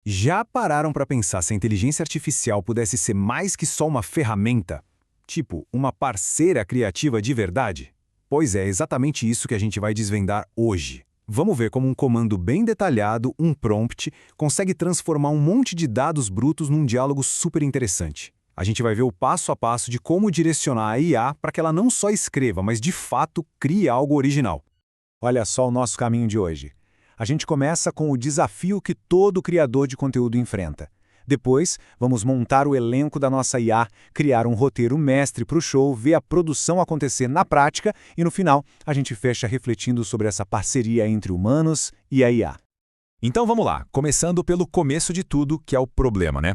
Já pararam para pensar se a inteligência artificial pudesse ser mais que só uma ferramenta? Tipo, uma parceira criativa de verdade? Pois é exatamente isso que a gente vai desvendar hoje. Vamos ver como um comando bem detalhado, um prompt, consegue transformar um monte de dados brutos num diálogo super interessante. A gente vai ver o passo a passo de como direcionar a IA para que ela não só escreva, mas de fato crie algo original. Olha só o nosso caminho de hoje. A gente começa com o desafio que todo criador de conteúdo enfrenta. Depois, vamos montar o elenco da nossa IA, criar um roteiro mestre para o show, ver a produção acontecer na prática e, no final, a gente fecha refletindo sobre essa parceria entre humanos e a IA. Então vamos lá, começando pelo começo de tudo, que é o problema, né?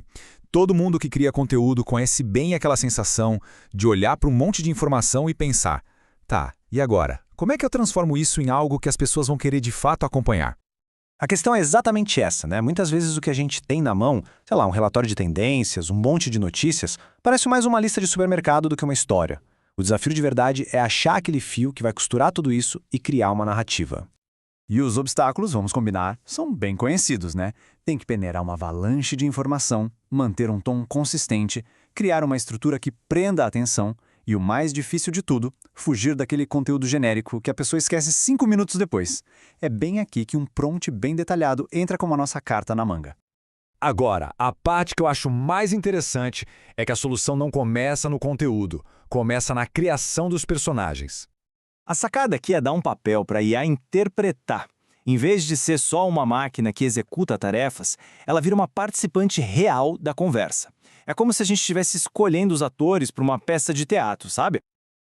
Todo mundo que cria conteúdo conhece bem aquela sensação de olhar para um monte de informação e pensar: tá, e agora? Como é que eu transformo isso em algo que as pessoas vão querer de fato acompanhar? A questão é exatamente essa, né? Muitas vezes o que a gente tem na mão, sei lá, um relatório de tendências, um monte de notícias, parece mais uma lista de supermercado do que uma história. O desafio de verdade é achar aquele fio que vai costurar tudo isso e criar uma narrativa. E os obstáculos, vamos combinar, são bem conhecidos, né? Tem que peneirar uma avalanche de informação, manter um tom consistente, criar uma estrutura que prenda a atenção e, o mais difícil de tudo, fugir daquele conteúdo genérico que a pessoa esquece 5 minutos depois. É bem aqui que um prompt bem detalhado entra como a nossa carta na manga. Agora, a parte que eu acho mais interessante é que a solução não começa no conteúdo, começa na criação dos personagens. A sacada aqui é dar um papel para a IA interpretar. Em vez de ser só uma máquina que executa tarefas, ela vira uma participante real da conversa. É como se a gente estivesse escolhendo os atores para uma peça de teatro, sabe?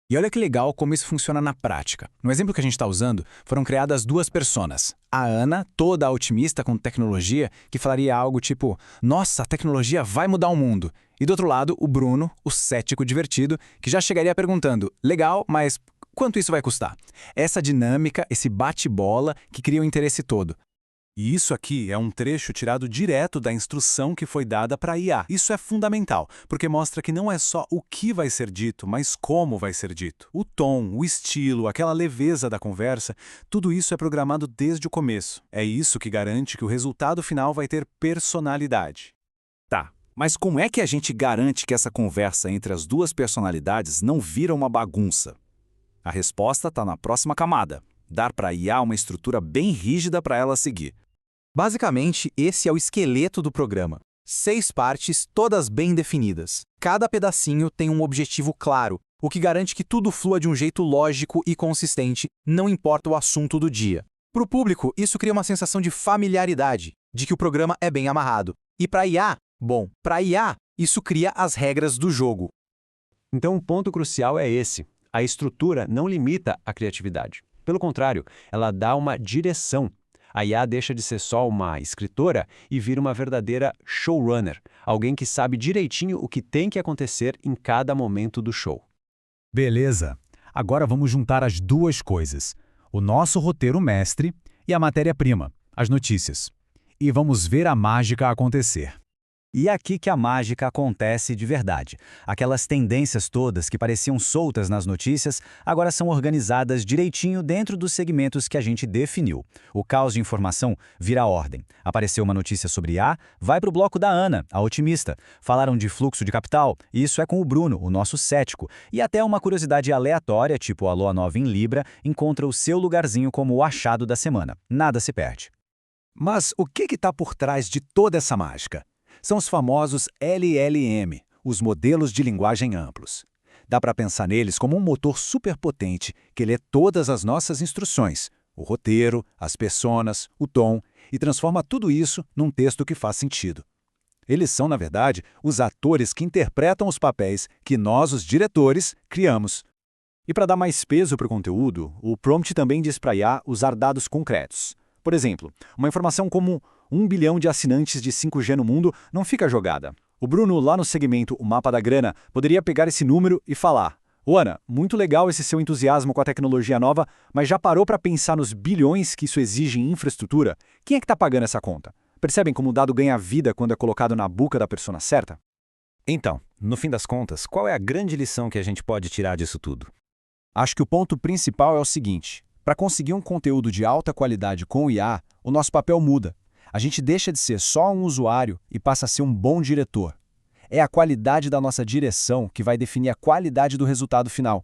E olha que legal como isso funciona na prática. No exemplo que a gente está usando, foram criadas duas personas. A Ana, toda otimista com tecnologia, que falaria algo tipo: nossa, a tecnologia vai mudar o mundo. E do outro lado, o Bruno, o cético divertido, que já chegaria perguntando: legal, mas quanto isso vai custar? Essa dinâmica, esse bate-bola que cria o interesse todo. E isso aqui é um trecho tirado direto da instrução que foi dada para a IA. Isso é fundamental, porque mostra que não é só o que vai ser dito, mas como vai ser dito. O tom, o estilo, aquela leveza da conversa, tudo isso é programado desde o começo. É isso que garante que o resultado final vai ter personalidade. Tá, mas como é que a gente garante que essa conversa entre as duas personalidades não vira uma bagunça? A resposta está na próxima camada. Dar para a IA uma estrutura bem rígida para ela seguir. Basicamente, esse é o esqueleto do programa. 6 partes, todas bem definidas. Cada pedacinho tem um objetivo claro, o que garante que tudo flua de um jeito lógico e consistente, não importa o assunto do dia. Para o público, isso cria uma sensação de familiaridade, de que o programa é bem amarrado. E para a IA, para a IA, isso cria as regras do jogo. Então o ponto crucial é esse. A estrutura não limita a criatividade. Pelo contrário, ela dá uma direção. A IA deixa de ser só uma escritora e vira uma verdadeira showrunner, alguém que sabe direitinho o que tem que acontecer em cada momento do show. Beleza. Agora vamos juntar as duas coisas: o nosso roteiro mestre e a matéria-prima, as notícias. E vamos ver a mágica acontecer. E é aqui que a mágica acontece de verdade. Aquelas tendências todas que pareciam soltas nas notícias, agora são organizadas direitinho dentro dos segmentos que a gente definiu. O caos de informação vira ordem. Apareceu uma notícia sobre A, vai para o bloco da Ana, a otimista. Falaram de fluxo de capital, isso é com o Bruno, o nosso cético. E até uma curiosidade aleatória, tipo a Lua Nova em Libra, encontra o seu lugarzinho como o achado da semana. Nada se perde. Mas o que está por trás de toda essa mágica? São os famosos LLM, os modelos de linguagem amplos. Dá para pensar neles como um motor superpotente que lê todas as nossas instruções, o roteiro, as personas, o tom, e transforma tudo isso num texto que faz sentido. Eles são, na verdade, os atores que interpretam os papéis que nós, os diretores, criamos. E para dar mais peso para o conteúdo, o prompt também diz para a IA usar dados concretos. Por exemplo, uma informação como 1 bilhão de assinantes de 5G no mundo não fica jogada. O Bruno, lá no segmento O Mapa da Grana, poderia pegar esse número e falar: "Ô Ana, muito legal esse seu entusiasmo com a tecnologia nova, mas já parou para pensar nos bilhões que isso exige em infraestrutura? Quem é que está pagando essa conta?" Percebem como o dado ganha vida quando é colocado na boca da persona certa? Então, no fim das contas, qual é a grande lição que a gente pode tirar disso tudo? Acho que o ponto principal é o seguinte: para conseguir um conteúdo de alta qualidade com o IA, o nosso papel muda. A gente deixa de ser só um usuário e passa a ser um bom diretor. É a qualidade da nossa direção que vai definir a qualidade do resultado final.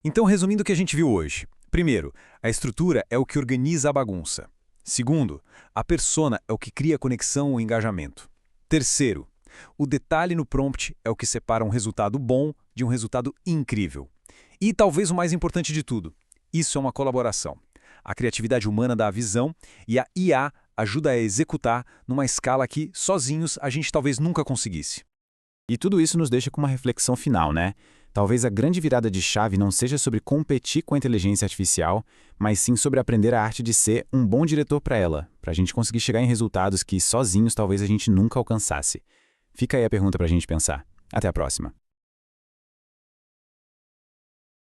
Então, resumindo o que a gente viu hoje. Primeiro, a estrutura é o que organiza a bagunça. Segundo, a persona é o que cria conexão ou engajamento. Terceiro, o detalhe no prompt é o que separa um resultado bom de um resultado incrível. E talvez o mais importante de tudo, isso é uma colaboração. A criatividade humana dá a visão e a IA ajuda a executar numa escala que, sozinhos, a gente talvez nunca conseguisse. E tudo isso nos deixa com uma reflexão final, né? Talvez a grande virada de chave não seja sobre competir com a inteligência artificial, mas sim sobre aprender a arte de ser um bom diretor para ela, para a gente conseguir chegar em resultados que sozinhos talvez a gente nunca alcançasse. Fica aí a pergunta para a gente pensar. Até a próxima.